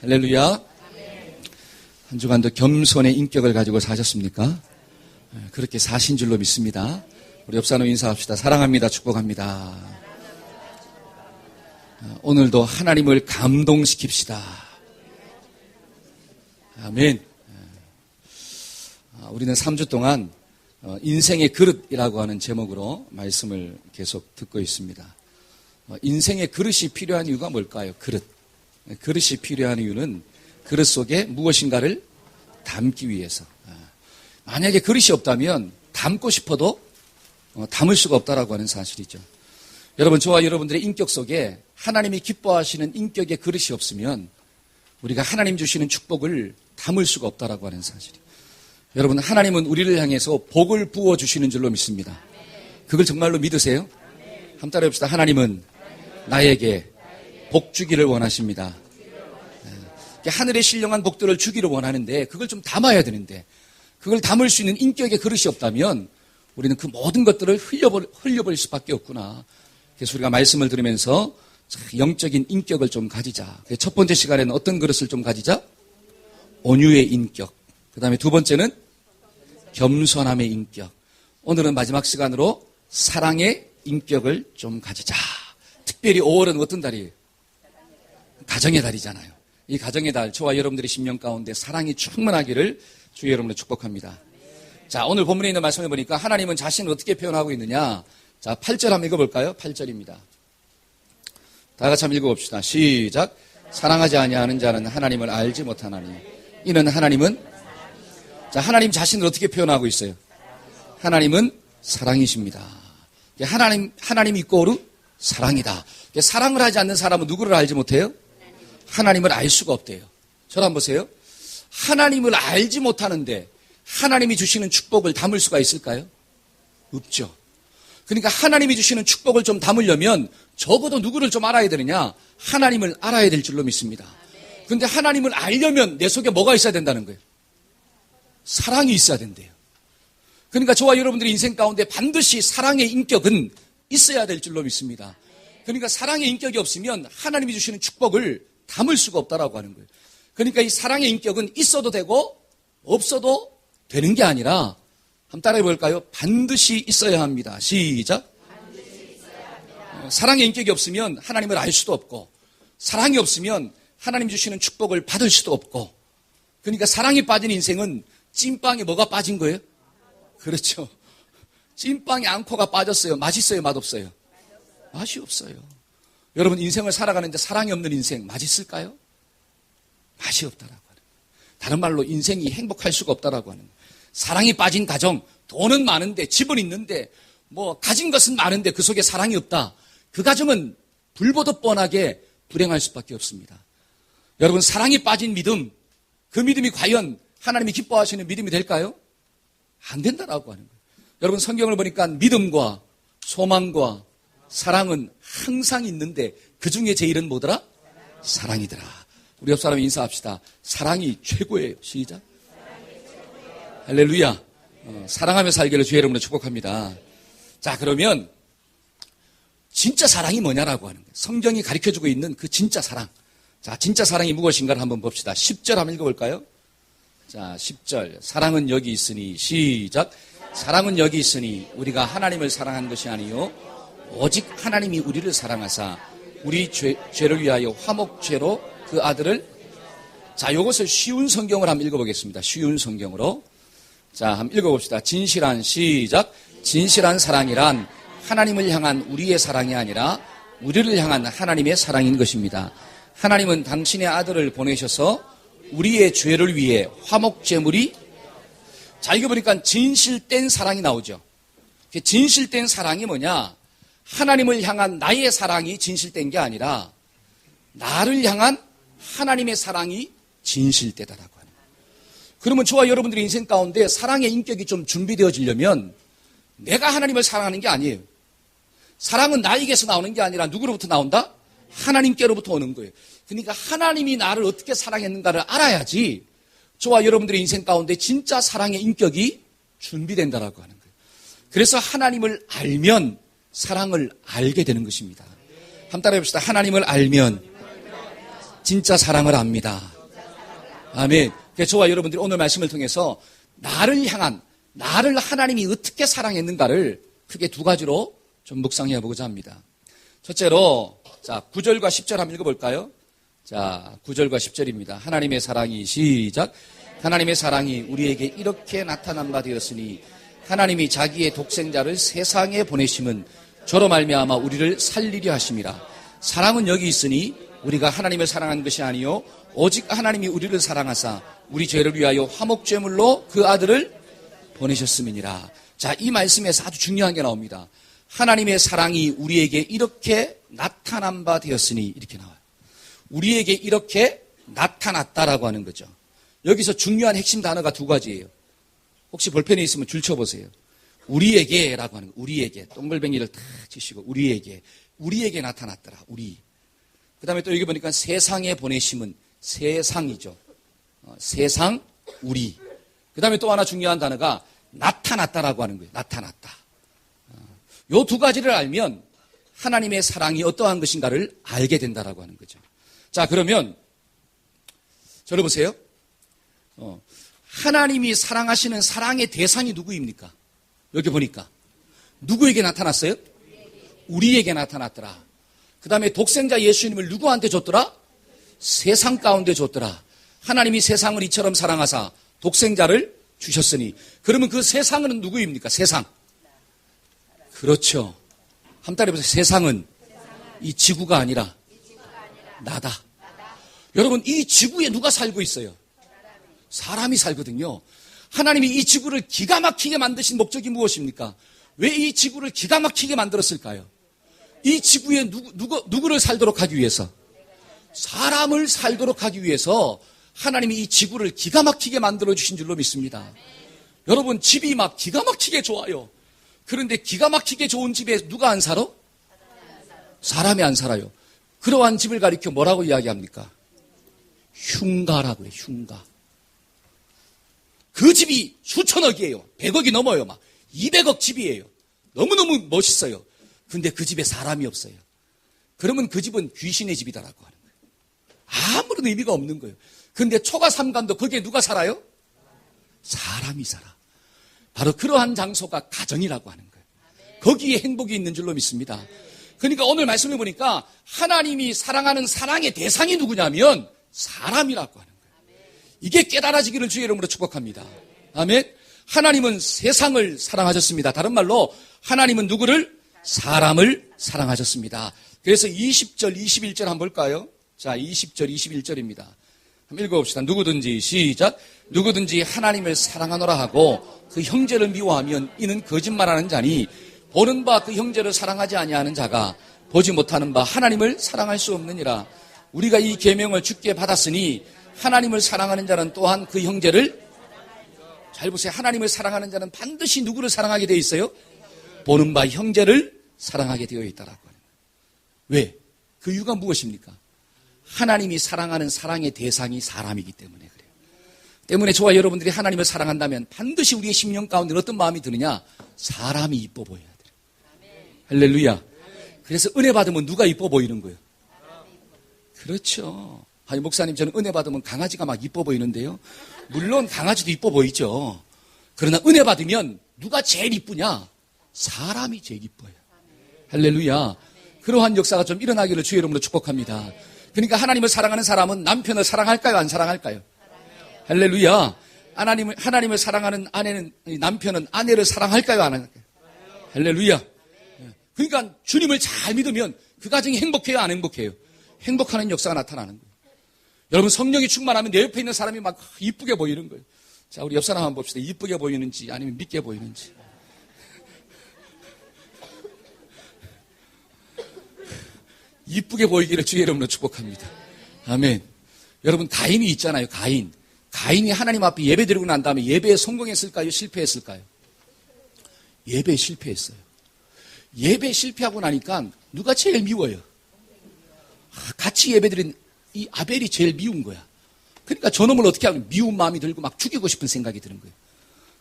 할렐루야. 한 주간도 겸손의 인격을 가지고 사셨습니까? 그렇게 사신 줄로 믿습니다. 우리 옆 사람 인사합시다. 사랑합니다. 축복합니다. 오늘도 하나님을 감동시킵시다. 아멘. 우리는 3주 동안 인생의 그릇이라고 하는 제목으로 말씀을 계속 듣고 있습니다. 인생의 그릇이 필요한 이유가 뭘까요? 그릇이 필요한 이유는 그릇 속에 무엇인가를 담기 위해서. 만약에 그릇이 없다면 담고 싶어도 담을 수가 없다라고 하는 사실이죠. 여러분, 저와 여러분들의 인격 속에 하나님이 기뻐하시는 인격의 그릇이 없으면 우리가 하나님 주시는 축복을 담을 수가 없다라고 하는 사실이에요. 여러분, 하나님은 우리를 향해서 복을 부어주시는 줄로 믿습니다. 그걸 정말로 믿으세요? 한번 따라해봅시다. 하나님은 나에게 복 주기를 원하십니다. 하늘의 신령한 복들을 주기를 원하는데 그걸 좀 담아야 되는데 그걸 담을 수 있는 인격의 그릇이 없다면 우리는 그 모든 것들을 흘려버릴 수밖에 없구나. 그래서 우리가 말씀을 들으면서 영적인 인격을 좀 가지자. 첫 번째 시간에는 어떤 그릇을 좀 가지자? 온유의 인격. 그 다음에 두 번째는 겸손함의 인격. 오늘은 마지막 시간으로 사랑의 인격을 좀 가지자. 특별히 5월은 어떤 달이에요? 가정의 달이잖아요. 이 가정의 달, 저와 여러분들의 심령 가운데 사랑이 충만하기를 주의 여러분을 축복합니다. 자, 오늘 본문에 있는 말씀을 보니까 하나님은 자신을 어떻게 표현하고 있느냐. 자, 8절 한번 읽어볼까요? 8절입니다. 다 같이 한번 읽어봅시다. 시작. 사랑하지 아니하는 자는 하나님을 알지 못하나니 이는 하나님은, 자, 하나님 자신을 어떻게 표현하고 있어요? 하나님은 사랑이십니다. 하나님 이꼬르 사랑이다. 사랑을 하지 않는 사람은 누구를 알지 못해요? 하나님을 알 수가 없대요. 저를 한번 보세요. 하나님을 알지 못하는데 하나님이 주시는 축복을 담을 수가 있을까요? 없죠. 그러니까 하나님이 주시는 축복을 좀 담으려면 적어도 누구를 좀 알아야 되느냐? 하나님을 알아야 될 줄로 믿습니다. 그런데 하나님을 알려면 내 속에 뭐가 있어야 된다는 거예요? 사랑이 있어야 된대요. 그러니까 저와 여러분들의 인생 가운데 반드시 사랑의 인격은 있어야 될 줄로 믿습니다. 그러니까 사랑의 인격이 없으면 하나님이 주시는 축복을 담을 수가 없다라고 하는 거예요. 그러니까 이 사랑의 인격은 있어도 되고 없어도 되는 게 아니라 한번 따라해 볼까요? 반드시 있어야 합니다. 시작. 반드시 있어야 합니다. 사랑의 인격이 없으면 하나님을 알 수도 없고 사랑이 없으면 하나님 주시는 축복을 받을 수도 없고 그러니까 사랑이 빠진 인생은 찐빵에 뭐가 빠진 거예요? 그렇죠. 찐빵에 앙코가 빠졌어요. 맛있어요? 맛없어요? 맛이 없어요. 여러분 인생을 살아가는데 사랑이 없는 인생 맛있을까요? 맛이 없다라고 하는 거예요. 다른 말로 인생이 행복할 수가 없다라고 하는 거예요. 사랑이 빠진 가정, 돈은 많은데 집은 있는데 뭐 가진 것은 많은데 그 속에 사랑이 없다. 그 가정은 불보듯 뻔하게 불행할 수밖에 없습니다. 여러분 사랑이 빠진 믿음, 그 믿음이 과연 하나님이 기뻐하시는 믿음이 될까요? 안 된다라고 하는 거예요. 여러분 성경을 보니까 믿음과 소망과 사랑은 항상 있는데 그 중에 제일은 뭐더라? 사랑이더라. 우리 옆 사람 인사합시다. 사랑이 최고예요. 시작. 할렐루야. 사랑하며 살기를 주의 이름으로 축복합니다. 자, 그러면 진짜 사랑이 뭐냐라고 하는 거예요. 성경이 가르쳐주고 있는 그 진짜 사랑. 자, 진짜 사랑이 무엇인가를 한번 봅시다. 10절 한번 읽어볼까요? 자, 10절. 사랑은 여기 있으니 시작. 사랑은 여기 있으니 우리가 하나님을 사랑한 것이 아니요 오직 하나님이 우리를 사랑하사 우리 죄를 위하여 화목죄로 그 아들을, 자, 이것을 쉬운 성경을 한번 읽어보겠습니다. 쉬운 성경으로. 자, 한번 읽어봅시다. 진실한, 시작. 진실한 사랑이란 하나님을 향한 우리의 사랑이 아니라 우리를 향한 하나님의 사랑인 것입니다. 하나님은 당신의 아들을 보내셔서 우리의 죄를 위해 화목제물이, 자, 이거 보니까 진실된 사랑이 나오죠. 진실된 사랑이 뭐냐? 하나님을 향한 나의 사랑이 진실된 게 아니라 나를 향한 하나님의 사랑이 진실되다라고 하는 거예요. 그러면 저와 여러분들의 인생 가운데 사랑의 인격이 좀 준비되어지려면 내가 하나님을 사랑하는 게 아니에요. 사랑은 나에게서 나오는 게 아니라 누구로부터 나온다? 하나님께로부터 오는 거예요. 그러니까 하나님이 나를 어떻게 사랑했는가를 알아야지 저와 여러분들의 인생 가운데 진짜 사랑의 인격이 준비된다라고 하는 거예요. 그래서 하나님을 알면 사랑을 알게 되는 것입니다. 한번 따라해 봅시다. 하나님을 알면 진짜 사랑을 압니다. 아멘. 그래서 저와 여러분들이 오늘 말씀을 통해서 나를 하나님이 어떻게 사랑했는가를 크게 두 가지로 좀 묵상해 보고자 합니다. 첫째로, 자, 9절과 10절 한번 읽어볼까요? 자, 9절과 10절입니다. 하나님의 사랑이 시작. 하나님의 사랑이 우리에게 이렇게 나타난 바 되었으니 하나님이 자기의 독생자를 세상에 보내심은 저로 말미암아 우리를 살리려 하심이라. 사랑은 여기 있으니 우리가 하나님을 사랑한 것이 아니요 오직 하나님이 우리를 사랑하사 우리 죄를 위하여 화목제물로 그 아들을 보내셨음이니라. 자, 이 말씀에서 아주 중요한 게 나옵니다. 하나님의 사랑이 우리에게 이렇게 나타난 바 되었으니 이렇게 나와요. 우리에게 이렇게 나타났다라고 하는 거죠. 여기서 중요한 핵심 단어가 두 가지예요. 혹시 볼펜에 있으면 줄 쳐보세요. 우리에게라고 하는 거. 우리에게. 동글뱅이를 탁 치시고 우리에게 나타났더라. 우리. 그 다음에 또 여기 보니까 세상에 보내심은 세상이죠. 세상, 우리. 그 다음에 또 하나 중요한 단어가 나타났다라고 하는 거예요. 나타났다. 요 두 가지를 알면 하나님의 사랑이 어떠한 것인가를 알게 된다라고 하는 거죠. 자, 그러면 저를 보세요. 하나님이 사랑하시는 사랑의 대상이 누구입니까? 여기 보니까 누구에게 나타났어요? 우리에게 나타났더라. 그 다음에 독생자 예수님을 누구한테 줬더라? 세상 가운데 줬더라. 하나님이 세상을 이처럼 사랑하사 독생자를 주셨으니. 그러면 그 세상은 누구입니까? 세상. 그렇죠. 한 달에 보세요. 세상은 이 지구가 아니라 나다. 여러분, 이 지구에 누가 살고 있어요? 사람이 살거든요. 하나님이 이 지구를 기가 막히게 만드신 목적이 무엇입니까? 왜 이 지구를 기가 막히게 만들었을까요? 이 지구에 누구를 살도록 하기 위해서? 사람을 살도록 하기 위해서 하나님이 이 지구를 기가 막히게 만들어주신 줄로 믿습니다. 여러분, 집이 막 기가 막히게 좋아요. 그런데 기가 막히게 좋은 집에 누가 안 살아? 사람이 안 살아요. 그러한 집을 가리켜 뭐라고 이야기합니까? 흉가라고 해요. 흉가. 그 집이 수천억이에요. 100억이 넘어요. 막 200억 집이에요. 너무너무 멋있어요. 근데 그 집에 사람이 없어요. 그러면 그 집은 귀신의 집이다라고 하는 거예요. 아무런 의미가 없는 거예요. 근데 초가 삼간도 거기에 누가 살아요? 사람이 살아. 바로 그러한 장소가 가정이라고 하는 거예요. 거기에 행복이 있는 줄로 믿습니다. 그러니까 오늘 말씀해 보니까 하나님이 사랑하는 사랑의 대상이 누구냐면 사람이라고 하는 거예요. 이게 깨달아지기를 주의 이름으로 축복합니다. 아멘. 하나님은 세상을 사랑하셨습니다. 다른 말로 하나님은 누구를? 사람을 사랑하셨습니다. 그래서 20절, 21절 한번 볼까요? 자, 20절, 21절입니다. 한번 읽어봅시다. 누구든지 시작. 누구든지 하나님을 사랑하노라 하고 그 형제를 미워하면 이는 거짓말하는 자니 보는 바 그 형제를 사랑하지 아니하는 자가 보지 못하는 바 하나님을 사랑할 수 없느니라. 우리가 이 계명을 주께 받았으니 하나님을 사랑하는 자는 또한 그 형제를, 잘 보세요. 하나님을 사랑하는 자는 반드시 누구를 사랑하게 되어 있어요? 보는 바 형제를 사랑하게 되어 있다라고 하는 거예요. 왜? 그 이유가 무엇입니까? 하나님이 사랑하는 사랑의 대상이 사람이기 때문에 그래요. 때문에 저와 여러분들이 하나님을 사랑한다면 반드시 우리의 심령 가운데 어떤 마음이 드느냐? 사람이 이뻐 보여야 돼요. 할렐루야. 그래서 은혜 받으면 누가 이뻐 보이는 거예요? 그렇죠. 아니, 목사님, 저는 은혜 받으면 강아지가 막 이뻐 보이는데요. 물론 강아지도 이뻐 보이죠. 그러나 은혜 받으면 누가 제일 이쁘냐? 사람이 제일 이뻐요. 할렐루야. 그러한 역사가 좀 일어나기를 주의 이름으로 축복합니다. 그러니까 하나님을 사랑하는 사람은 남편을 사랑할까요? 안 사랑할까요? 할렐루야. 하나님을 사랑하는 남편은 아내를 사랑할까요? 안 할까요? 할렐루야. 그러니까 주님을 잘 믿으면 그 가정이 행복해요? 안 행복해요? 행복하는 역사가 나타나는 거예요. 여러분, 성령이 충만하면 내 옆에 있는 사람이 막 이쁘게 보이는 거예요. 자, 우리 옆 사람 한번 봅시다. 이쁘게 보이는지 아니면 믿게 보이는지. 이쁘게 보이기를 주의 이름으로 축복합니다. 아멘. 여러분, 가인이 있잖아요. 가인이 하나님 앞에 예배 드리고 난 다음에 예배에 성공했을까요? 실패했을까요? 예배에 실패했어요. 예배에 실패하고 나니까 누가 제일 미워요? 같이 예배 드린 이 아벨이 제일 미운 거야. 그러니까 저놈을 어떻게 하면 미운 마음이 들고 막 죽이고 싶은 생각이 드는 거예요.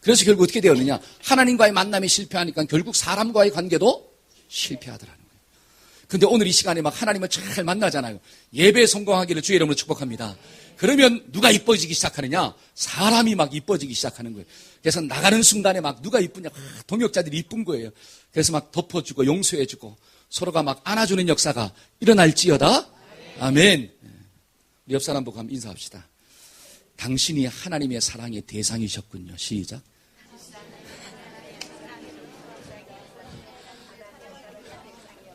그래서 결국 어떻게 되었느냐? 하나님과의 만남이 실패하니까 결국 사람과의 관계도 실패하더라는 거예요. 근데 오늘 이 시간에 막 하나님을 잘 만나잖아요. 예배 성공하기를 주의 이름으로 축복합니다. 그러면 누가 이뻐지기 시작하느냐? 사람이 막 이뻐지기 시작하는 거예요. 그래서 나가는 순간에 막 누가 이쁘냐? 동역자들이 이쁜 거예요. 그래서 막 덮어주고 용서해주고 서로가 막 안아주는 역사가 일어날지어다. 아멘. 우리 옆 사람 보고 한번 인사합시다. 당신이 하나님의 사랑의 대상이셨군요. 시작.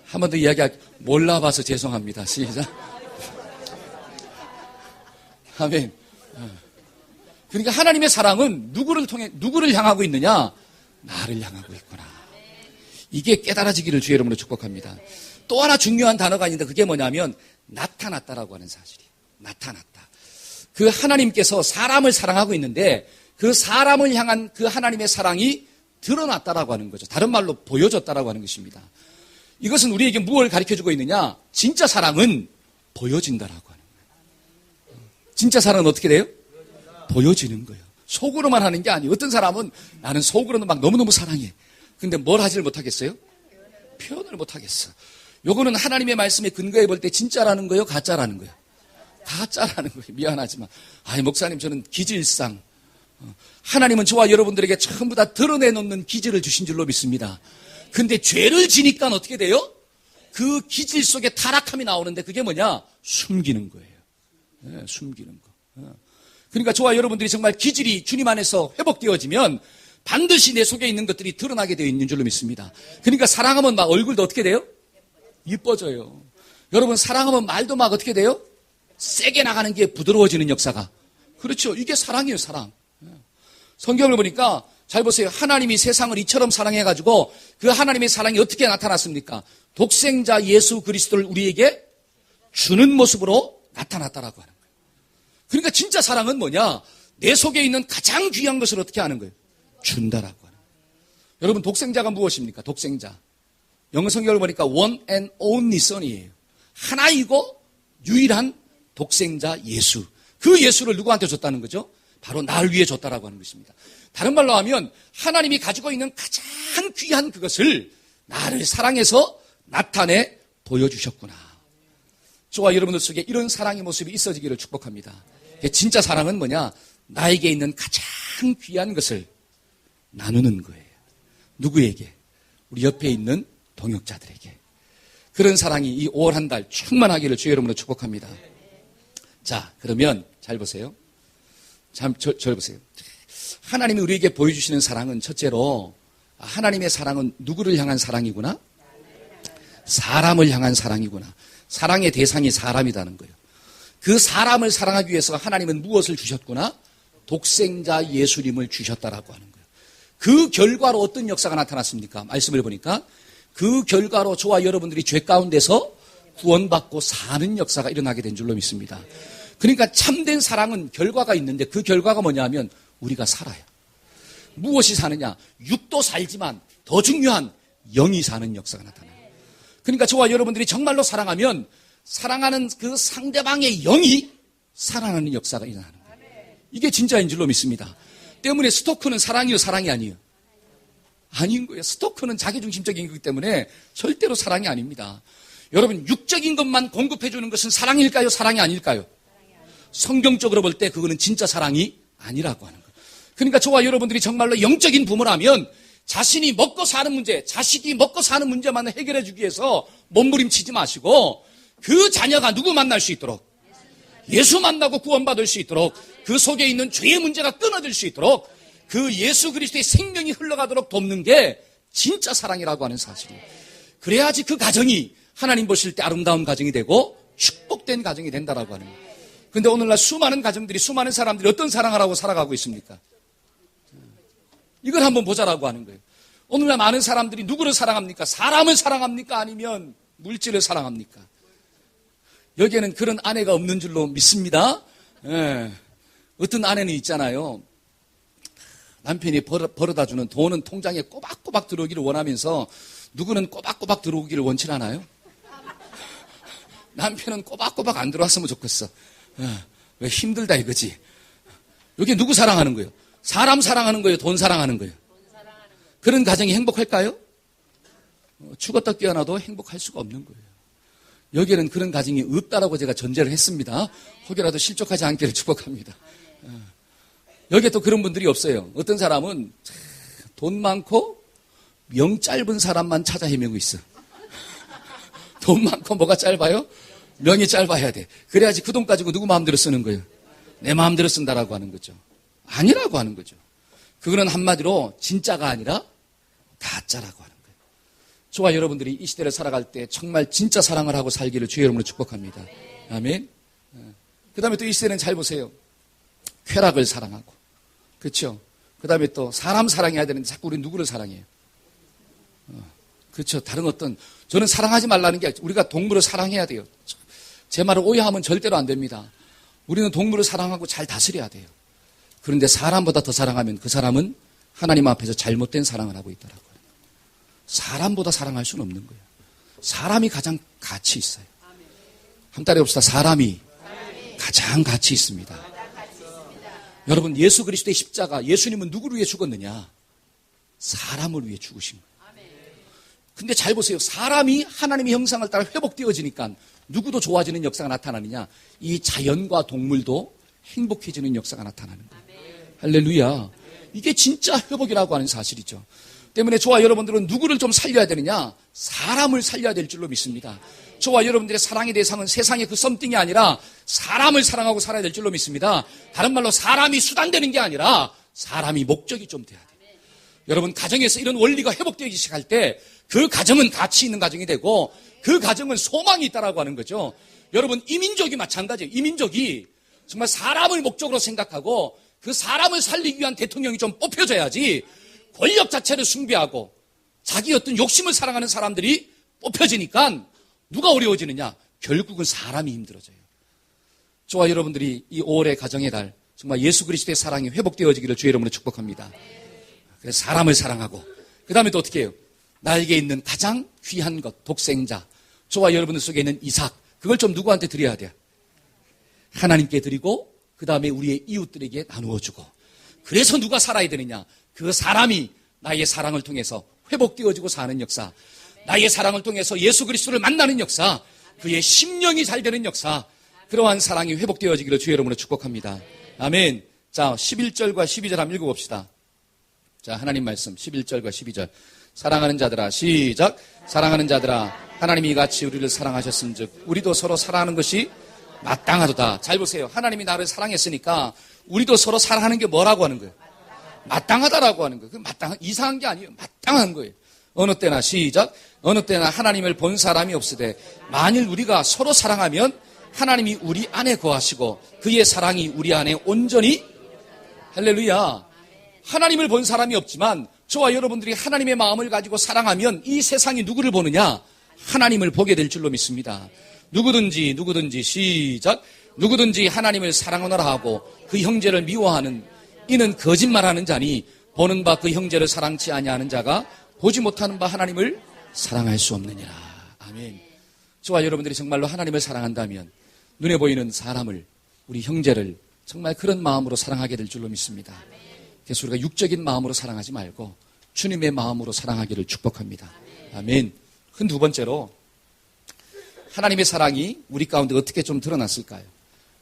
한 번 더 이야기할게요. 몰라봐서 죄송합니다. 시작. 아멘. 그러니까 하나님의 사랑은 누구를 향하고 있느냐? 나를 향하고 있구나. 이게 깨달아지기를 주의 이름으로 축복합니다. 또 하나 중요한 단어가 있는데 그게 뭐냐면 나타났다라고 하는 사실이에요. 나타났다. 그 하나님께서 사람을 사랑하고 있는데 그 사람을 향한 그 하나님의 사랑이 드러났다라고 하는 거죠. 다른 말로 보여졌다라고 하는 것입니다. 이것은 우리에게 무엇을 가르쳐주고 있느냐? 진짜 사랑은 보여진다라고 하는 거예요. 진짜 사랑은 어떻게 돼요? 보여지는 거예요. 속으로만 하는 게 아니에요. 어떤 사람은 나는 속으로는 막 너무너무 사랑해. 근데 뭘 하지를 못하겠어요? 표현을 못하겠어. 요거는 하나님의 말씀에 근거해 볼 때 진짜라는 거예요? 가짜라는 거예요? 가짜라는 거예요. 미안하지만. 아이, 목사님, 저는 기질상. 하나님은 저와 여러분들에게 전부 다 드러내놓는 기질을 주신 줄로 믿습니다. 근데 죄를 지니까 어떻게 돼요? 그 기질 속에 타락함이 나오는데 그게 뭐냐? 숨기는 거예요. 네, 숨기는 거. 그러니까 저와 여러분들이 정말 기질이 주님 안에서 회복되어지면 반드시 내 속에 있는 것들이 드러나게 되어 있는 줄로 믿습니다. 그러니까 사랑하면 막 얼굴도 어떻게 돼요? 이뻐져요. 여러분 사랑하면 말도 막 어떻게 돼요? 세게 나가는 게 부드러워지는 역사가. 그렇죠. 이게 사랑이에요, 사랑. 성경을 보니까 잘 보세요. 하나님이 세상을 이처럼 사랑해가지고 그 하나님의 사랑이 어떻게 나타났습니까? 독생자 예수 그리스도를 우리에게 주는 모습으로 나타났다라고 하는 거예요. 그러니까 진짜 사랑은 뭐냐? 내 속에 있는 가장 귀한 것을 어떻게 하는 거예요? 준다라고 하는 거예요. 여러분 독생자가 무엇입니까? 독생자. 영어 성경을 보니까 one and only son이에요. 하나이고 유일한 독생자 예수. 그 예수를 누구한테 줬다는 거죠? 바로 나를 위해 줬다라고 하는 것입니다. 다른 말로 하면 하나님이 가지고 있는 가장 귀한 그것을 나를 사랑해서 나타내 보여주셨구나. 저와 여러분들 속에 이런 사랑의 모습이 있어지기를 축복합니다. 진짜 사랑은 뭐냐? 나에게 있는 가장 귀한 것을 나누는 거예요. 누구에게? 우리 옆에 있는 동역자들에게. 그런 사랑이 이 5월 한 달 충만하기를 주의 이름으로 축복합니다. 자, 그러면 잘 보세요. 절 보세요. 하나님이 우리에게 보여주시는 사랑은 첫째로 하나님의 사랑은 누구를 향한 사랑이구나? 사람을 향한 사랑이구나. 사랑의 대상이 사람이라는 거예요. 그 사람을 사랑하기 위해서 하나님은 무엇을 주셨구나? 독생자 예수님을 주셨다라고 하는 거예요. 그 결과로 어떤 역사가 나타났습니까? 말씀을 보니까 그 결과로 저와 여러분들이 죄 가운데서 구원받고 사는 역사가 일어나게 된 줄로 믿습니다. 그러니까 참된 사랑은 결과가 있는데 그 결과가 뭐냐면 우리가 살아요. 무엇이 사느냐? 육도 살지만 더 중요한 영이 사는 역사가 나타나요. 그러니까 저와 여러분들이 정말로 사랑하면 사랑하는 그 상대방의 영이 살아나는 역사가 일어나는 거예요. 이게 진짜인 줄로 믿습니다. 때문에 스토커는 사랑이요, 사랑이 아니에요? 아닌 거예요. 스토커는 자기중심적인 거기 때문에 절대로 사랑이 아닙니다. 여러분 육적인 것만 공급해 주는 것은 사랑일까요? 사랑이 아닐까요? 성경적으로 볼 때 그거는 진짜 사랑이 아니라고 하는 거예요. 그러니까 저와 여러분들이 정말로 영적인 부모라면 자신이 먹고 사는 문제, 자식이 먹고 사는 문제만 해결해 주기 위해서 몸부림치지 마시고 그 자녀가 누구 만날 수 있도록 예수 만나고 구원받을 수 있도록 그 속에 있는 죄의 문제가 끊어질 수 있도록 그 예수 그리스도의 생명이 흘러가도록 돕는 게 진짜 사랑이라고 하는 사실이에요. 그래야지 그 가정이 하나님 보실 때 아름다운 가정이 되고 축복된 가정이 된다라고 하는 거예요. 그런데 오늘날 수많은 가정들이 수많은 사람들이 어떤 사랑을 하고 살아가고 있습니까? 이걸 한번 보자라고 하는 거예요. 오늘날 많은 사람들이 누구를 사랑합니까? 사람을 사랑합니까? 아니면 물질을 사랑합니까? 여기에는 그런 아내가 없는 줄로 믿습니다. 예. 어떤 아내는 있잖아요. 남편이 벌어다주는 돈은 통장에 꼬박꼬박 들어오기를 원하면서 누구는 꼬박꼬박 들어오기를 원치 않아요? 남편은 꼬박꼬박 안 들어왔으면 좋겠어. 왜 힘들다 이거지. 여기 누구 사랑하는 거예요? 사람 사랑하는 거예요? 돈 사랑하는 거예요? 그런 가정이 행복할까요? 죽었다 깨어나도 행복할 수가 없는 거예요. 여기에는 그런 가정이 없다라고 제가 전제를 했습니다. 혹여라도 실족하지 않기를 축복합니다. 여기에 또 그런 분들이 없어요. 어떤 사람은 돈 많고 명 짧은 사람만 찾아 헤매고 있어. 돈 많고 뭐가 짧아요? 명이 짧아야 돼. 그래야지 그 돈 가지고 누구 마음대로 쓰는 거예요. 내 마음대로 쓴다라고 하는 거죠. 아니라고 하는 거죠. 그거는 한마디로 진짜가 아니라 가짜라고 하는 거예요. 저와 여러분들이 이 시대를 살아갈 때 정말 진짜 사랑을 하고 살기를 주의 이름으로 축복합니다. 아멘. 그 다음에 또 이 시대는 잘 보세요. 쾌락을 사랑하고. 그렇죠. 그 다음에 또 사람 사랑해야 되는데 자꾸 우리 누구를 사랑해요? 그렇죠. 다른 어떤, 저는 사랑하지 말라는 게 아니라 우리가 동물을 사랑해야 돼요. 제 말을 오해하면 절대로 안 됩니다. 우리는 동물을 사랑하고 잘 다스려야 돼요. 그런데 사람보다 더 사랑하면 그 사람은 하나님 앞에서 잘못된 사랑을 하고 있더라고요. 사람보다 사랑할 수는 없는 거예요. 사람이 가장 가치 있어요. 한 달에 봅시다. 사람이 가장 가치 있습니다. 여러분, 예수 그리스도의 십자가, 예수님은 누구를 위해 죽었느냐? 사람을 위해 죽으신 거예요. 근데 잘 보세요. 사람이 하나님의 형상을 따라 회복되어지니까 누구도 좋아지는 역사가 나타나느냐? 이 자연과 동물도 행복해지는 역사가 나타나는 거예요. 할렐루야. 이게 진짜 회복이라고 하는 사실이죠. 때문에 저와 여러분들은 누구를 좀 살려야 되느냐? 사람을 살려야 될 줄로 믿습니다. 저와 여러분들의 사랑의 대상은 세상의 그 썸띵이 아니라 사람을 사랑하고 살아야 될 줄로 믿습니다. 다른 말로 사람이 수단되는 게 아니라 사람이 목적이 좀 돼야 돼요. 여러분, 가정에서 이런 원리가 회복되기 시작할 때 그 가정은 가치 있는 가정이 되고 그 가정은 소망이 있다라고 하는 거죠. 여러분, 이민족이 마찬가지예요. 이민족이 정말 사람을 목적으로 생각하고 그 사람을 살리기 위한 대통령이 좀 뽑혀져야지 권력 자체를 숭배하고 자기 어떤 욕심을 사랑하는 사람들이 뽑혀지니까 누가 어려워지느냐? 결국은 사람이 힘들어져요. 저와 여러분들이 이 5월의 가정의 달 정말 예수 그리스도의 사랑이 회복되어지기를 주의 이름으로 축복합니다. 그래서 사람을 사랑하고 그 다음에 또 어떻게 해요? 나에게 있는 가장 귀한 것, 독생자. 저와 여러분들 속에 있는 이삭. 그걸 좀 누구한테 드려야 돼요? 하나님께 드리고 그 다음에 우리의 이웃들에게 나누어주고. 그래서 누가 살아야 되느냐? 그 사람이 나의 사랑을 통해서 회복되어지고 사는 역사. 나의 사랑을 통해서 예수 그리스도를 만나는 역사. 그의 심령이 잘 되는 역사. 그러한 사랑이 회복되어지기를 주의 이름으로 축복합니다. 아멘. 자, 11절과 12절 한번 읽어봅시다. 자, 하나님 말씀 11절과 12절. 사랑하는 자들아, 시작. 사랑하는 자들아, 하나님이 같이 우리를 사랑하셨은즉 우리도 서로 사랑하는 것이 마땅하도다. 잘 보세요. 하나님이 나를 사랑했으니까 우리도 서로 사랑하는 게 뭐라고 하는 거예요? 마땅하다라고 하는 거예요. 이상한 게 아니에요. 마땅한 거예요. 어느 때나, 시작. 어느 때나 하나님을 본 사람이 없으되 만일 우리가 서로 사랑하면 하나님이 우리 안에 거하시고 그의 사랑이 우리 안에 온전히. 할렐루야. 하나님을 본 사람이 없지만 저와 여러분들이 하나님의 마음을 가지고 사랑하면 이 세상이 누구를 보느냐? 하나님을 보게 될 줄로 믿습니다. 누구든지 시작. 누구든지 하나님을 사랑하노라 하고 그 형제를 미워하는 이는 거짓말하는 자니 보는 바 그 형제를 사랑치 아니하는 자가 보지 못하는 바 하나님을 사랑할 수 없느니라. 아멘. 저와 여러분들이 정말로 하나님을 사랑한다면 눈에 보이는 사람을, 우리 형제를 정말 그런 마음으로 사랑하게 될 줄로 믿습니다. 그래서 우리가 육적인 마음으로 사랑하지 말고 주님의 마음으로 사랑하기를 축복합니다. 아멘. 그 두 번째로 하나님의 사랑이 우리 가운데 어떻게 좀 드러났을까요?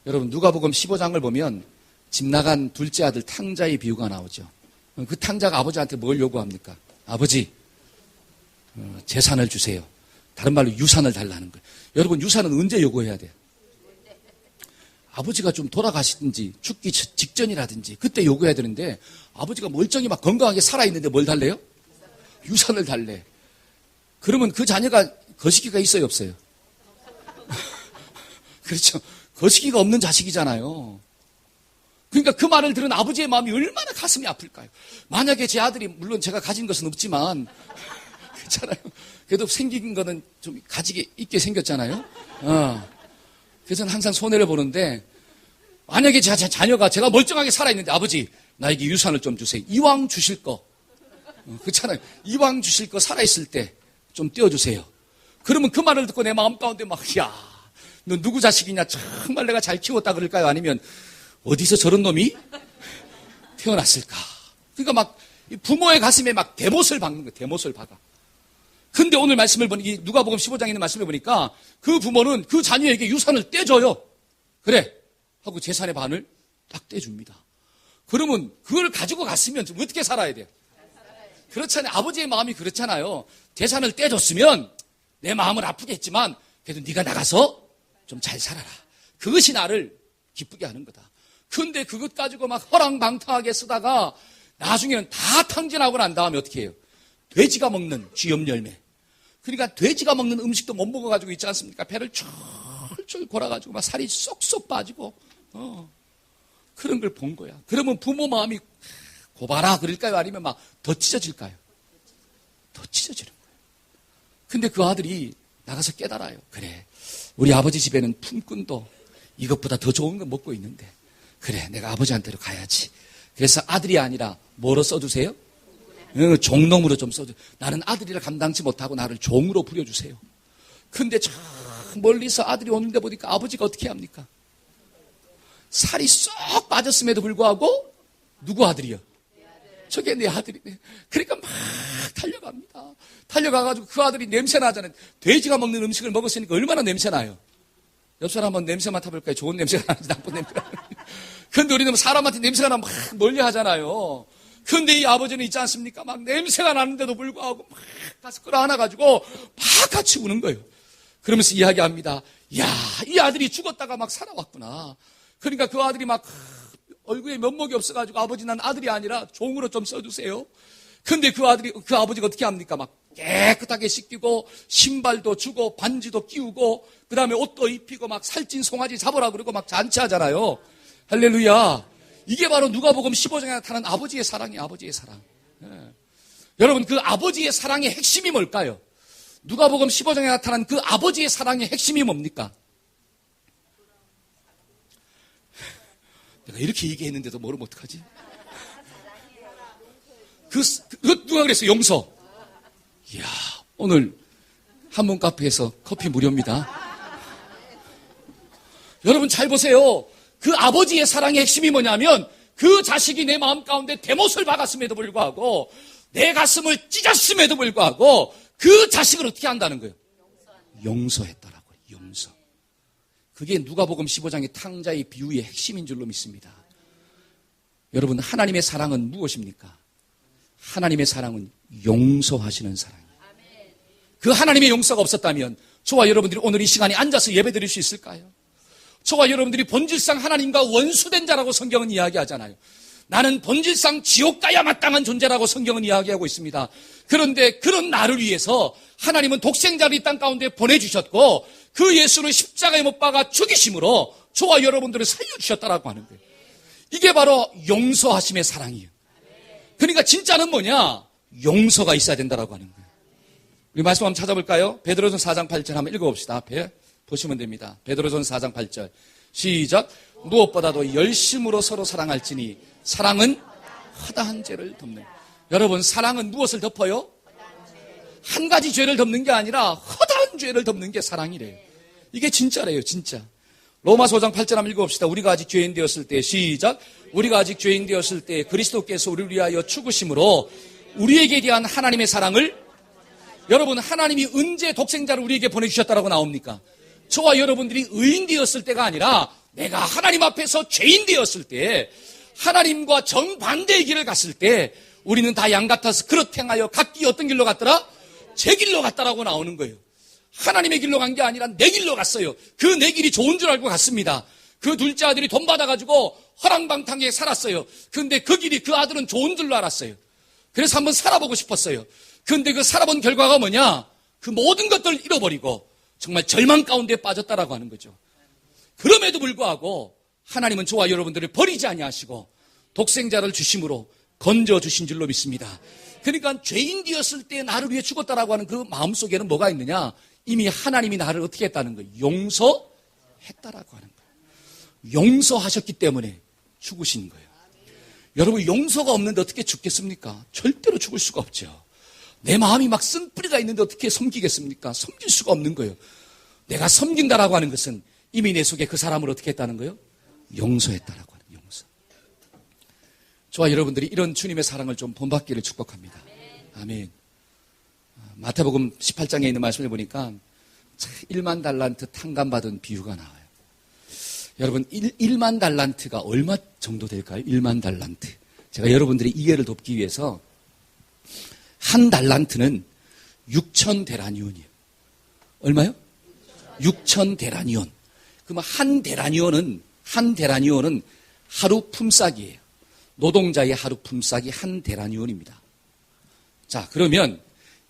여러분, 누가복음 15장을 보면 집 나간 둘째 아들 탕자의 비유가 나오죠. 그 탕자가 아버지한테 뭘 요구합니까? 아버지, 재산을 주세요. 다른 말로 유산을 달라는 거예요. 여러분, 유산은 언제 요구해야 돼요? 아버지가 좀 돌아가시든지 죽기 직전이라든지 그때 요구해야 되는데 아버지가 멀쩡히 막 건강하게 살아있는데 뭘 달래요? 유산을 달래. 그러면 그 자녀가 거시기가 있어요, 없어요? 그렇죠. 거시기가 없는 자식이잖아요. 그러니까 그 말을 들은 아버지의 마음이 얼마나 가슴이 아플까요? 만약에 제 아들이, 물론 제가 가진 것은 없지만 그렇잖아요. 그래도 생긴 거는 좀 가지게 있게 생겼잖아요. 그래서 저는 항상 손해를 보는데 만약에 제 자녀가 제가 멀쩡하게 살아있는데 아버지 나에게 유산을 좀 주세요. 이왕 주실 거. 그렇잖아요. 이왕 주실 거 살아있을 때 좀 떼어주세요. 그러면 그 말을 듣고 내 마음 가운데 막 야, 너 누구 자식이냐? 정말 내가 잘 키웠다 그럴까요? 아니면 어디서 저런 놈이 태어났을까? 그러니까 막 부모의 가슴에 막 대못을 박는 거예요. 대못을 박아. 근데 오늘 말씀을 보니 누가복음 15장에 있는 말씀을 보니까 그 부모는 그 자녀에게 유산을 떼줘요. 그래 하고 재산의 반을 딱 떼줍니다. 그러면 그걸 가지고 갔으면 좀 어떻게 살아야 돼요? 그렇잖아요. 아버지의 마음이 그렇잖아요. 재산을 떼줬으면 내 마음은 아프겠지만 그래도 네가 나가서 좀 잘 살아라. 그것이 나를 기쁘게 하는 거다. 근데 그것 가지고 막 허랑방탕하게 쓰다가 나중에는 다 탕진하고 난 다음에 어떻게 해요? 돼지가 먹는 쥐염열매. 그러니까 돼지가 먹는 음식도 못 먹어가지고 있지 않습니까? 배를 철철 골아가지고 막 살이 쏙쏙 빠지고 그런 걸 본 거야. 그러면 부모 마음이 고봐라 그럴까요? 아니면 막 더 찢어질까요? 더 찢어지는 거예요. 근데 그 아들이 나가서 깨달아요. 그래, 우리 아버지 집에는 품꾼도 이것보다 더 좋은 거 먹고 있는데 그래, 내가 아버지한테로 가야지. 그래서 아들이 아니라 뭐로 써주세요? 종놈으로 좀 써주세요. 나는 아들이라 감당치 못하고 나를 종으로 부려주세요. 근데 저 멀리서 아들이 오는데 보니까 아버지가 어떻게 합니까? 살이 쏙 빠졌음에도 불구하고 누구 아들이요? 저게 내 아들이네. 그러니까 막 달려갑니다. 달려가가지고 그 아들이 냄새 나잖아요. 돼지가 먹는 음식을 먹었으니까 얼마나 냄새 나요. 옆 사람 한번 냄새 맡아볼까요? 좋은 냄새가 나는지 나쁜 냄새가 나는지. 근데 우리는 사람한테 냄새가 나면 막 멀리 하잖아요. 근데 이 아버지는 있지 않습니까? 막 냄새가 나는데도 불구하고 막 가서 끌어안아가지고 막 같이 우는 거예요. 그러면서 이야기합니다. 야, 이 아들이 죽었다가 막 살아왔구나. 그러니까 그 아들이 막 얼굴에 면목이 없어가지고 아버지 난 아들이 아니라 종으로 좀 써주세요. 근데 그 아버지가 어떻게 합니까? 막 깨끗하게 씻기고 신발도 주고 반지도 끼우고 그 다음에 옷도 입히고 막 살찐 송아지 잡으라 그러고 막 잔치하잖아요. 할렐루야. 이게 바로 누가복음 15장에 나타난 아버지의 사랑이에요. 아버지의 사랑. 예. 여러분 그 아버지의 사랑의 핵심이 뭘까요? 누가복음 15장에 나타난 그 아버지의 사랑의 핵심이 뭡니까? 내가 이렇게 얘기했는데도 모르면 어떡하지? 누가 그랬어요? 용서. 이야, 오늘 한문 카페에서 커피 무료입니다. 여러분 잘 보세요. 그 아버지의 사랑의 핵심이 뭐냐면 그 자식이 내 마음 가운데 대못을 박았음에도 불구하고 내 가슴을 찢었음에도 불구하고 그 자식을 어떻게 한다는 거예요? 용서했다라고요. 용서. 그게 누가복음 15장의 탕자의 비유의 핵심인 줄로 믿습니다. 여러분 하나님의 사랑은 무엇입니까? 하나님의 사랑은 용서하시는 사랑이에요. 그 하나님의 용서가 없었다면 저와 여러분들이 오늘 이 시간에 앉아서 예배드릴 수 있을까요? 저와 여러분들이 본질상 하나님과 원수된 자라고 성경은 이야기하잖아요. 나는 본질상 지옥 가야 마땅한 존재라고 성경은 이야기하고 있습니다. 그런데 그런 나를 위해서 하나님은 독생자를 이 땅 가운데 보내주셨고 그 예수를 십자가에 못 박아 죽이심으로 저와 여러분들을 살려주셨다라고 하는 거예요. 이게 바로 용서하심의 사랑이에요. 그러니까 진짜는 뭐냐? 용서가 있어야 된다라고 하는 거예요. 우리 말씀 한번 찾아볼까요? 베드로전 4장 8절 한번 읽어봅시다. 앞에 보시면 됩니다. 베드로전 4장 8절 시작. 무엇보다도 열심으로 서로 사랑할지니 사랑은 허다한 죄를 덮는. 여러분 사랑은 무엇을 덮어요? 한 가지 죄를 덮는 게 아니라 허다한 죄를 덮는 게 사랑이래요. 이게 진짜래요. 진짜. 로마서 5장 8절 한번 읽어봅시다. 우리가 아직 죄인 되었을 때 시작. 우리가 아직 죄인 되었을 때 그리스도께서 우리를 위하여 죽으심으로 우리에게 대한 하나님의 사랑을 여러분 하나님이 언제 독생자를 우리에게 보내주셨다라고 나옵니까? 저와 여러분들이 의인 되었을 때가 아니라 내가 하나님 앞에서 죄인 되었을 때 하나님과 정반대의 길을 갔을 때 우리는 다 양 같아서 그렇게 행하여 각기 어떤 길로 갔더라? 제 길로 갔다라고 나오는 거예요. 하나님의 길로 간 게 아니라 내 길로 갔어요. 그 내 길이 좋은 줄 알고 갔습니다. 그 둘째 아들이 돈 받아가지고 허랑방탕하게 살았어요. 근데 그 길이 그 아들은 좋은 줄로 알았어요. 그래서 한번 살아보고 싶었어요. 근데 그 살아본 결과가 뭐냐? 그 모든 것들을 잃어버리고 정말 절망 가운데 빠졌다라고 하는 거죠. 그럼에도 불구하고 하나님은 저와 여러분들을 버리지 아니하시고 독생자를 주심으로 건져주신 줄로 믿습니다. 그러니까 죄인 되었을 때 나를 위해 죽었다라고 하는 그 마음속에는 뭐가 있느냐? 이미 하나님이 나를 어떻게 했다는 거예요? 용서했다라고 하는 거예요. 용서하셨기 때문에 죽으신 거예요. 여러분 용서가 없는데 어떻게 죽겠습니까? 절대로 죽을 수가 없죠. 내 마음이 막 쓴뿌리가 있는데 어떻게 섬기겠습니까? 섬길 수가 없는 거예요. 내가 섬긴다라고 하는 것은 이미 내 속에 그 사람을 어떻게 했다는 거예요? 용서했다라고 하는 용서. 저와 여러분들이 이런 주님의 사랑을 좀 본받기를 축복합니다. 아멘. 마태복음 18장에 있는 말씀을 보니까 1만 달란트 탕감받은 비유가 나와요. 여러분 1만 달란트가 얼마 정도 될까요? 1만 달란트. 제가 여러분들의 이해를 돕기 위해서 한 달란트는 6천 데나니온이에요. 얼마요? 6천 데나니온. 그러면 한 데나니온은 하루 품삯이에요. 노동자의 하루 품삯이 한 데나니온입니다. 자, 그러면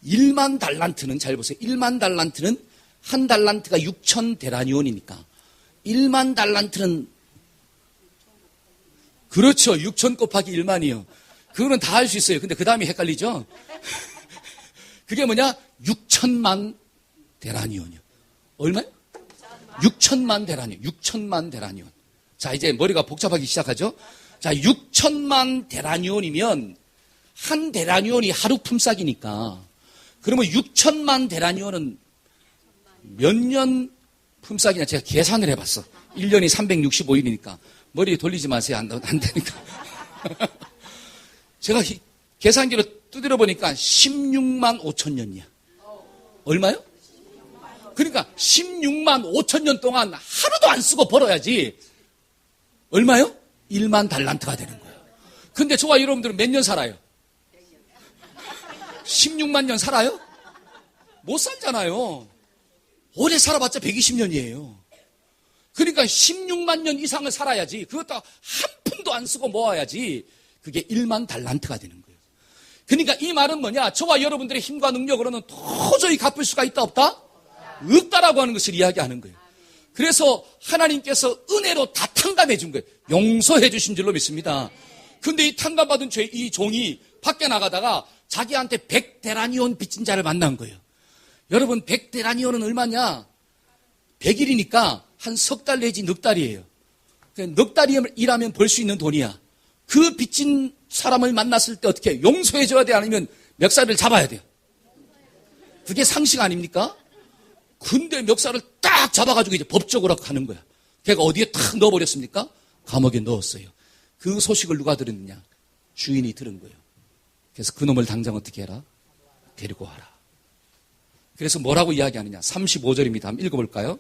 1만 달란트는 잘 보세요. 1만 달란트는 한 달란트가 6천 데나니온이니까 1만 달란트는 그렇죠. 6천 곱하기 1만이요. 그거는 다 할 수 있어요. 근데 그 다음이 헷갈리죠? 그게 뭐냐? 6천만 데나니온이요. 얼마요? 6천만 데나니온. 6천만 데나니온. 자, 이제 머리가 복잡하기 시작하죠? 자, 6천만 데나니온이면 한 데나니온이 하루 품삯이니까 그러면 6천만 데나니온은 몇 년 품삯이냐? 제가 계산을 해봤어. 1년이 365일이니까. 머리 돌리지 마세요. 안 되니까. 제가 계산기로 두드려 보니까 16만 5천 년이야. 얼마요? 그러니까 16만 5천 년 동안 하루도 안 쓰고 벌어야지. 얼마요? 1만 달란트가 되는 거예요. 근데 저와 여러분들은 몇 년 살아요? 16만 년 살아요? 못 살잖아요. 오래 살아봤자 120년이에요. 그러니까 16만 년 이상을 살아야지. 그것도 한 푼도 안 쓰고 모아야지. 그게 1만 달란트가 되는 거예요. 그러니까 이 말은 뭐냐? 저와 여러분들의 힘과 능력으로는 도저히 갚을 수가 있다 없다? 없다라고 하는 것을 이야기하는 거예요. 그래서 하나님께서 은혜로 다 탕감해 준 거예요. 용서해 주신 줄로 믿습니다. 근데 이 탕감받은 이 종이 밖에 나가다가 자기한테 100데나니온 빚진 자를 만난 거예요. 여러분 100데나니온은 얼마냐? 100일이니까 한 석 달 내지 넉 달이에요. 넉 달이라면 벌 수 있는 돈이야. 그 빚진 사람을 만났을 때 어떻게 해요? 용서해 줘야 돼? 아니면 멱살을 잡아야 돼요? 그게 상식 아닙니까? 근데 멱살을 딱 잡아가지고 이제 법적으로 가는 거야. 걔가 어디에 탁 넣어버렸습니까? 감옥에 넣었어요. 그 소식을 누가 들었느냐? 주인이 들은 거예요. 그래서 그놈을 당장 어떻게 해라? 데리고 와라. 그래서 뭐라고 이야기하느냐? 35절입니다. 한번 읽어볼까요?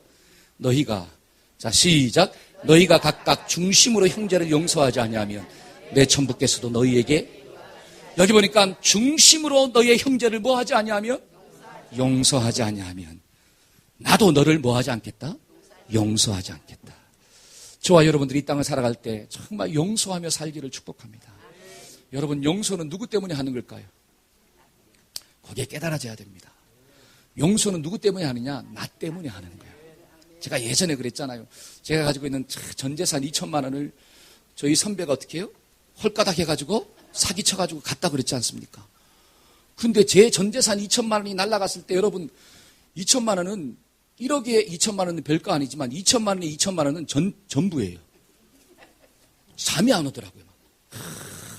너희가, 자, 시작. 너희가 각각 중심으로 형제를 용서하지 아니하면 내 천부께서도 너희에게, 여기 보니까 중심으로 너희의 형제를 뭐 하지 아니하면? 용서하지 아니하면 나도 너를 뭐 하지 않겠다? 용서하지 않겠다. 저와 여러분들이 이 땅을 살아갈 때 정말 용서하며 살기를 축복합니다. 여러분, 용서는 누구 때문에 하는 걸까요? 거기에 깨달아져야 됩니다. 용서는 누구 때문에 하느냐? 나 때문에 하는 거예요. 제가 예전에 그랬잖아요. 제가 가지고 있는 전 재산 2천만 원을 저희 선배가 어떻게 해요? 헐가닥 해가지고 사기쳐가지고 갔다 그랬지 않습니까? 근데 제 전 재산 2천만 원이 날아갔을 때 여러분 2천만 원은 1억에 2천만 원은 별거 아니지만 2천만 원에 2천만 원은 전부예요. 잠이 안 오더라고요.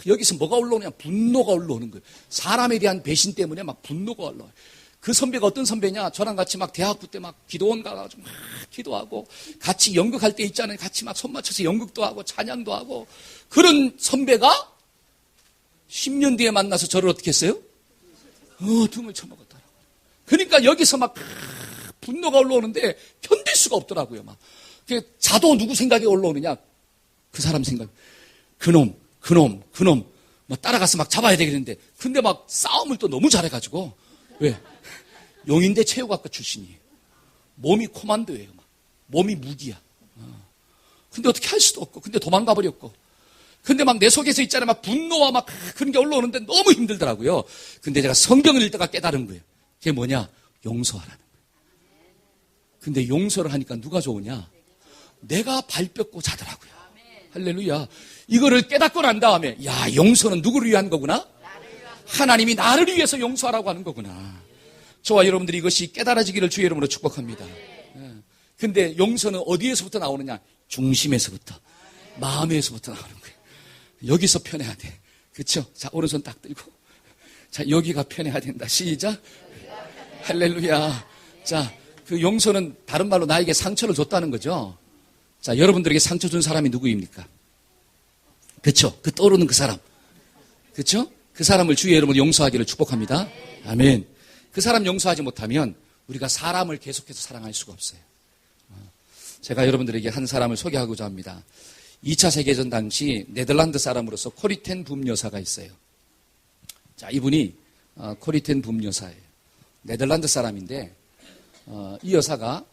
여기서 뭐가 올라오냐? 분노가 올라오는 거예요. 사람에 대한 배신 때문에 막 분노가 올라와요. 그 선배가 어떤 선배냐? 저랑 같이 막 대학부 때 막 기도원 가가지고 막 기도하고 같이 연극할 때 있잖아요. 같이 막 손 맞춰서 연극도 하고 찬양도 하고 그런 선배가 10년 뒤에 만나서 저를 어떻게 했어요? 등을 쳐먹었더라고요. 그러니까 여기서 막 분노가 올라오는데 견딜 수가 없더라고요. 막 자도 누구 생각이 올라오느냐? 그 사람 생각. 그놈 막 따라가서 막 잡아야 되겠는데 근데 막 싸움을 또 너무 잘해가지고 왜? 용인대 체육학과 출신이에요. 몸이 코만도예요. 막. 몸이 무기야. 근데 어떻게 할 수도 없고 근데 도망가 버렸고 근데 막 내 속에서 있잖아요. 막 분노와 막 그런 게 올라오는데 너무 힘들더라고요. 근데 제가 성경을 읽다가 깨달은 거예요. 그게 뭐냐? 용서하라는 거예요. 근데 용서를 하니까 누가 좋으냐? 내가 발뼈고 자더라고요. 할렐루야. 이거를 깨닫고 난 다음에 야, 용서는 누구를 위한 거구나? 하나님이 나를 위해서 용서하라고 하는 거구나. 저와 여러분들이 이것이 깨달아지기를 주의 이름으로 축복합니다. 근데 용서는 어디에서부터 나오느냐? 중심에서부터, 마음에서부터 나오는 거예요. 여기서 편해야 돼. 그렇죠? 자, 오른손 딱 들고. 자, 여기가 편해야 된다. 시작. 할렐루야. 자, 그 용서는 다른 말로 나에게 상처를 줬다는 거죠. 자, 여러분들에게 상처 준 사람이 누구입니까? 그렇죠? 그 떠오르는 그 사람. 그렇죠? 그 사람을 주의 이름으로 용서하기를 축복합니다. 아멘. 그 사람 용서하지 못하면 우리가 사람을 계속해서 사랑할 수가 없어요. 제가 여러분들에게 한 사람을 소개하고자 합니다. 2차 세계전 당시 네덜란드 사람으로서 코리텐 붐 여사가 있어요. 자, 이분이 코리텐 붐 여사예요. 네덜란드 사람인데 이 여사가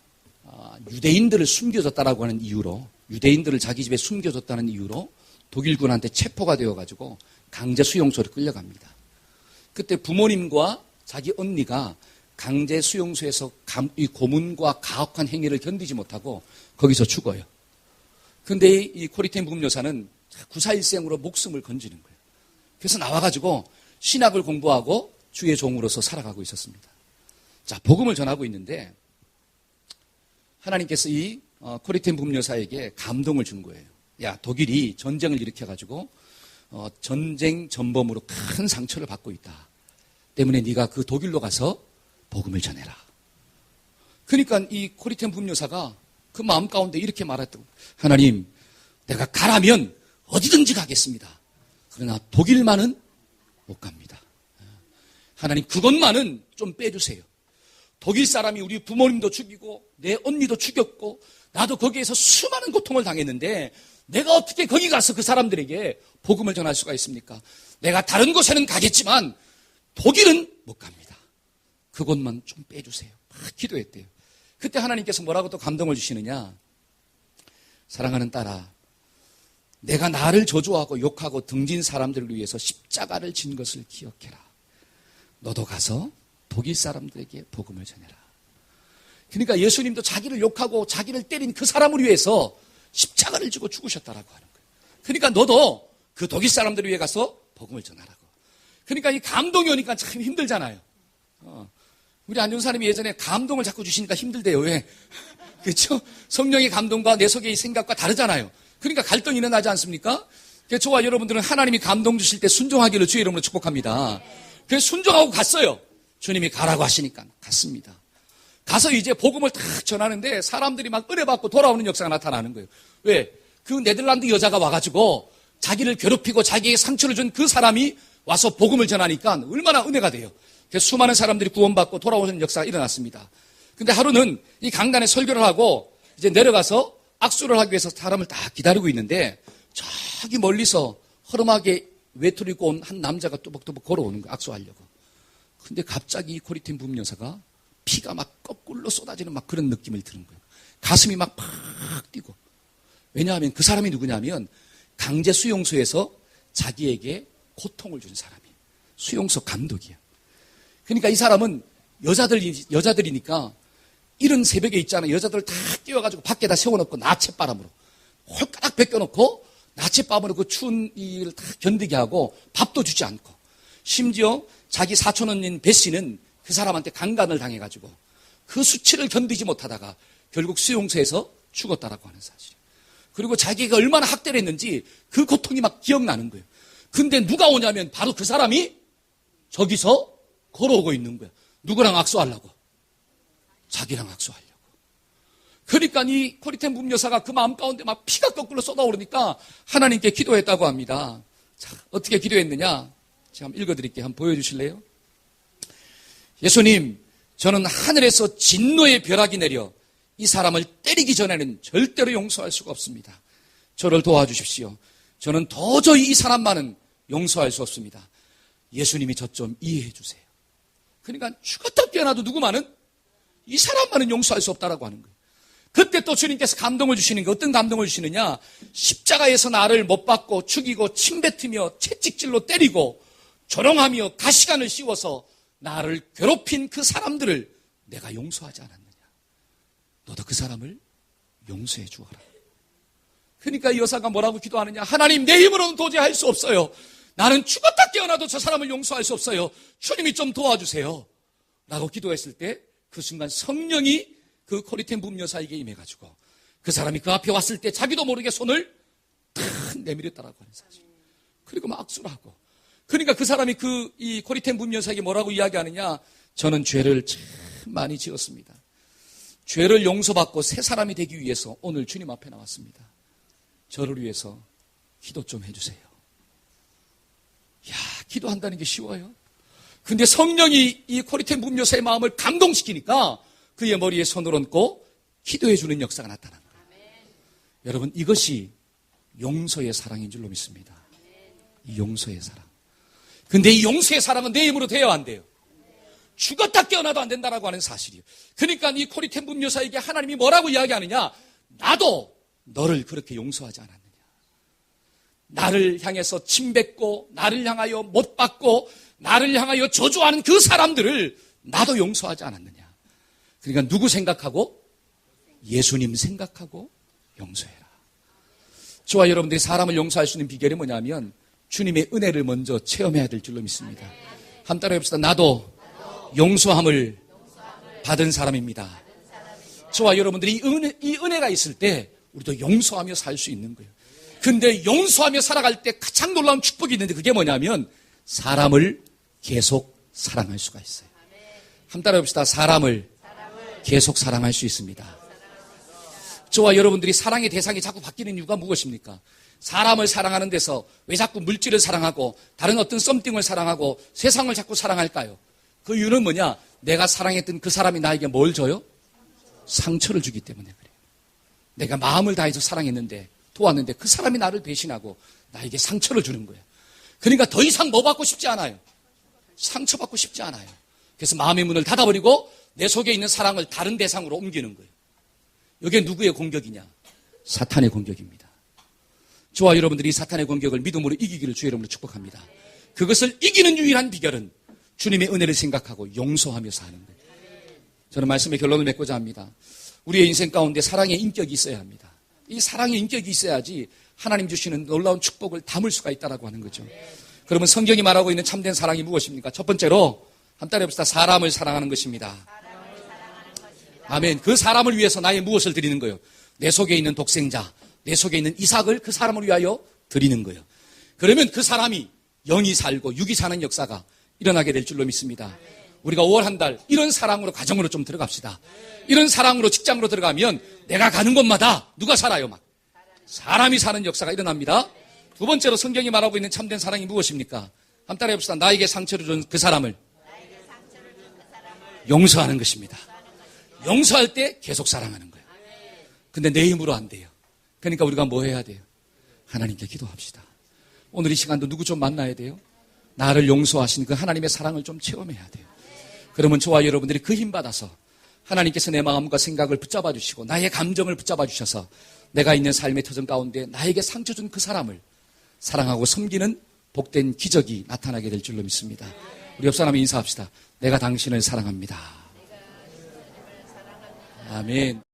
유대인들을 숨겨줬다라고 하는 이유로, 유대인들을 자기 집에 숨겨줬다는 이유로 독일군한테 체포가 되어가지고 강제 수용소로 끌려갑니다. 그때 부모님과 자기 언니가 강제 수용소에서 이 고문과 가혹한 행위를 견디지 못하고 거기서 죽어요. 근데 이 코리텐 붐 여사는 구사일생으로 목숨을 건지는 거예요. 그래서 나와가지고 신학을 공부하고 주의 종으로서 살아가고 있었습니다. 자, 복음을 전하고 있는데 하나님께서 이 코리텐 붐 여사에게 감동을 준 거예요. 야, 독일이 전쟁을 일으켜가지고 전쟁 전범으로 큰 상처를 받고 있다. 때문에 네가 그 독일로 가서 복음을 전해라. 그러니까 이 코리텐 붐 여사가 그 마음 가운데 이렇게 말했다고. 하나님, 내가 가라면 어디든지 가겠습니다. 그러나 독일만은 못 갑니다. 하나님, 그것만은 좀 빼주세요. 독일 사람이 우리 부모님도 죽이고 내 언니도 죽였고 나도 거기에서 수많은 고통을 당했는데 내가 어떻게 거기 가서 그 사람들에게 복음을 전할 수가 있습니까? 내가 다른 곳에는 가겠지만 독일은 못 갑니다. 그것만 좀 빼주세요. 막 기도했대요. 그때 하나님께서 뭐라고 또 감동을 주시느냐? 사랑하는 딸아, 내가 나를 저주하고 욕하고 등진 사람들을 위해서 십자가를 진 것을 기억해라. 너도 가서 독일 사람들에게 복음을 전해라. 그러니까 예수님도 자기를 욕하고 자기를 때린 그 사람을 위해서 십자가를 지고 죽으셨다라고 하는 거예요. 그러니까 너도 그 독일 사람들을 위해 가서 복음을 전하라고. 그러니까 이 감동이 오니까 참 힘들잖아요. 우리 안전사님이 예전에 감동을 자꾸 주시니까 힘들대요. 왜? 그렇죠? 성령의 감동과 내 속의 생각과 다르잖아요. 그러니까 갈등이 일어나지 않습니까? 그래서 저와 여러분들은 하나님이 감동 주실 때 순종하기를 주의 이름으로 축복합니다. 그래서 순종하고 갔어요. 주님이 가라고 하시니까 갔습니다. 가서 이제 복음을 딱 전하는데 사람들이 막 은혜 받고 돌아오는 역사가 나타나는 거예요. 왜? 그 네덜란드 여자가 와가지고 자기를 괴롭히고 자기에게 상처를 준 그 사람이 와서 복음을 전하니까 얼마나 은혜가 돼요. 그래서 수많은 사람들이 구원받고 돌아오는 역사가 일어났습니다. 근데 하루는 이 강단에 설교를 하고 이제 내려가서 악수를 하기 위해서 사람을 다 기다리고 있는데 저기 멀리서 허름하게 외투를 입고 온 한 남자가 뚜벅뚜벅 걸어오는 거예요. 악수하려고. 근데 갑자기 이 코리텐 붐 여사가 피가 막 거꾸로 쏟아지는 막 그런 느낌을 드는 거예요. 가슴이 막 팍 뛰고. 왜냐하면 그 사람이 누구냐면 강제 수용소에서 자기에게 고통을 준 사람이에요. 수용소 감독이에요. 그러니까 이 사람은 여자들이니까 이른 새벽에 있잖아요. 여자들 다 뛰어가지고 밖에다 세워놓고 나쳇바람으로 홀까닥 벗겨놓고 나쳇바람으로 그 추운 일을 다 견디게 하고 밥도 주지 않고 심지어 자기 사촌언니인 배 씨는 그 사람한테 강간을 당해가지고 그 수치를 견디지 못하다가 결국 수용소에서 죽었다라고 하는 사실. 그리고 자기가 얼마나 학대를 했는지 그 고통이 막 기억나는 거예요. 근데 누가 오냐면 바로 그 사람이 저기서 걸어오고 있는 거야. 누구랑 악수하려고? 자기랑 악수하려고. 그러니까 이 코리텐 붐 여사가 그 마음 가운데 막 피가 거꾸로 쏟아오르니까 하나님께 기도했다고 합니다. 자, 어떻게 기도했느냐? 제가 한번 읽어드릴게요. 한번 보여주실래요? 예수님, 저는 하늘에서 진노의 벼락이 내려 이 사람을 때리기 전에는 절대로 용서할 수가 없습니다. 저를 도와주십시오. 저는 도저히 이 사람만은 용서할 수 없습니다. 예수님이 저 좀 이해해 주세요. 그러니까 죽었다 깨어나도 누구만은 이 사람만은 용서할 수 없다라고 하는 거예요. 그때 또 주님께서 감동을 주시는 게 어떤 감동을 주시느냐? 십자가에서 나를 못 박고 죽이고 침뱉으며 채찍질로 때리고 조롱하며 가시관을 씌워서 나를 괴롭힌 그 사람들을 내가 용서하지 않았느냐? 너도 그 사람을 용서해 주어라. 그러니까 이 여사가 뭐라고 기도하느냐? 하나님, 내 힘으로는 도저히 할 수 없어요. 나는 죽었다 깨어나도 저 사람을 용서할 수 없어요. 주님이 좀 도와주세요. 라고 기도했을 때 그 순간 성령이 그 코리텐 붐 여사에게 임해가지고 그 사람이 그 앞에 왔을 때 자기도 모르게 손을 탁 내밀었다라고 하는 사실. 그리고 막 악수를 하고. 그러니까 그 사람이 이 코리텐 붐 여사에게 뭐라고 이야기하느냐? 저는 죄를 참 많이 지었습니다. 죄를 용서받고 새 사람이 되기 위해서 오늘 주님 앞에 나왔습니다. 저를 위해서 기도 좀 해주세요. 야, 기도한다는 게 쉬워요? 근데 성령이 이 코리테 문묘사의 마음을 감동시키니까 그의 머리에 손을 얹고 기도해 주는 역사가 나타난 거예요. 여러분, 이것이 용서의 사랑인 줄로 믿습니다. 이 용서의 사랑. 근데 이 용서의 사랑은 내 힘으로 돼야 안 돼요. 죽었다 깨어나도 안 된다라고 하는 사실이에요. 그러니까 이 코리테 문묘사에게 하나님이 뭐라고 이야기하느냐? 나도 너를 그렇게 용서하지 않았느냐. 나를 향해서 침뱉고 나를 향하여 못 받고 나를 향하여 저주하는 그 사람들을 나도 용서하지 않았느냐. 그러니까 누구 생각하고? 예수님 생각하고 용서해라. 저와 여러분들이 사람을 용서할 수 있는 비결이 뭐냐면 주님의 은혜를 먼저 체험해야 될 줄로 믿습니다. 한번 따라 해봅시다. 나도 용서함을 받은 사람입니다. 저와 여러분들이 이 은혜가 있을 때 우리도 용서하며 살 수 있는 거예요. 근데 용서하며 살아갈 때 가장 놀라운 축복이 있는데 그게 뭐냐면 사람을 계속 사랑할 수가 있어요. 한번 따라 해봅시다. 사람을 계속 사랑할 수 있습니다. 저와 여러분들이 사랑의 대상이 자꾸 바뀌는 이유가 무엇입니까? 사람을 사랑하는 데서 왜 자꾸 물질을 사랑하고 다른 어떤 썸띵을 사랑하고 세상을 자꾸 사랑할까요? 그 이유는 뭐냐? 내가 사랑했던 그 사람이 나에게 뭘 줘요? 상처를 주기 때문에 그래요. 내가 마음을 다해서 사랑했는데 도왔는데 그 사람이 나를 배신하고 나에게 상처를 주는 거예요. 그러니까 더 이상 뭐 받고 싶지 않아요. 상처받고 싶지 않아요. 그래서 마음의 문을 닫아버리고 내 속에 있는 사랑을 다른 대상으로 옮기는 거예요. 이게 누구의 공격이냐? 사탄의 공격입니다. 저와 여러분들이 사탄의 공격을 믿음으로 이기기를 주의 이름으로 축복합니다. 그것을 이기는 유일한 비결은 주님의 은혜를 생각하고 용서하며 사는 거예요. 저는 말씀의 결론을 맺고자 합니다. 우리의 인생 가운데 사랑의 인격이 있어야 합니다. 이 사랑의 인격이 있어야지 하나님 주시는 놀라운 축복을 담을 수가 있다고 하는 거죠. 그러면 성경이 말하고 있는 참된 사랑이 무엇입니까? 첫 번째로 한 따라 해봅시다. 사람을 사랑하는 것입니다. 아멘. 그 사람을 위해서 나의 무엇을 드리는 거예요? 내 속에 있는 독생자, 내 속에 있는 이삭을 그 사람을 위하여 드리는 거예요. 그러면 그 사람이 영이 살고 육이 사는 역사가 일어나게 될 줄로 믿습니다. 우리가 5월 한 달 이런 사랑으로 가정으로 좀 들어갑시다. 이런 사랑으로 직장으로 들어가면 내가 가는 곳마다 누가 살아요? 막 사람이 사는 역사가 일어납니다. 두 번째로 성경이 말하고 있는 참된 사랑이 무엇입니까? 한번 따라 해봅시다. 나에게 상처를 준 그 사람을 용서하는 것입니다. 용서할 때 계속 사랑하는 거예요. 근데 내 힘으로 안 돼요. 그러니까 우리가 뭐 해야 돼요? 하나님께 기도합시다. 오늘 이 시간도 누구 좀 만나야 돼요? 나를 용서하신 그 하나님의 사랑을 좀 체험해야 돼요. 그러면 저와 여러분들이 그 힘 받아서 하나님께서 내 마음과 생각을 붙잡아 주시고 나의 감정을 붙잡아 주셔서 내가 있는 삶의 터전 가운데 나에게 상처 준 그 사람을 사랑하고 섬기는 복된 기적이 나타나게 될 줄로 믿습니다. 우리 옆 사람에 인사합시다. 내가 당신을 사랑합니다. 아멘.